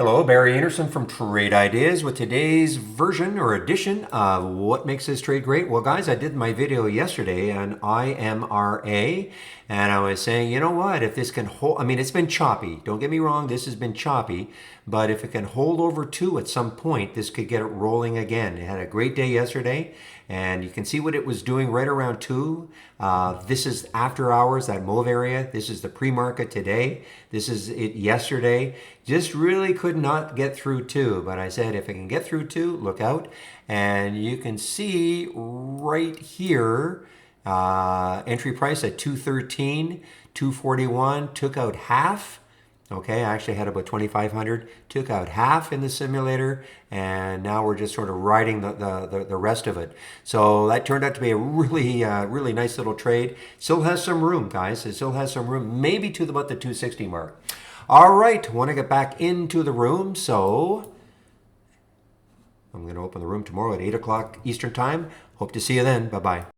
Hello, Barry Anderson from Trade Ideas with today's version or edition of What Makes This Trade Great. Well, guys, I did my video yesterday on IMRA, and I was saying, you know what, if this can hold, I mean, it's been choppy. Don't get me wrong, this has been choppy, but if it can hold over two at some point, this could get it rolling again. It had a great day yesterday, and you can see what it was doing right around two. This is after hours, that mauve area. This is the pre-market today. This is it yesterday. Just really could not get through two, but I said if it can get through two, look out. And you can see right here, entry price at 213, 241, took out half. Okay, I actually had about 2,500, took out half in the simulator, and now we're just sort of riding the rest of it. So that turned out to be a really nice little trade. Still has some room, guys. It still has some room, maybe to about the 260 mark. All right, want to get back into the room, so I'm going to open the room tomorrow at 8 o'clock Eastern Time. Hope to see you then. Bye-bye.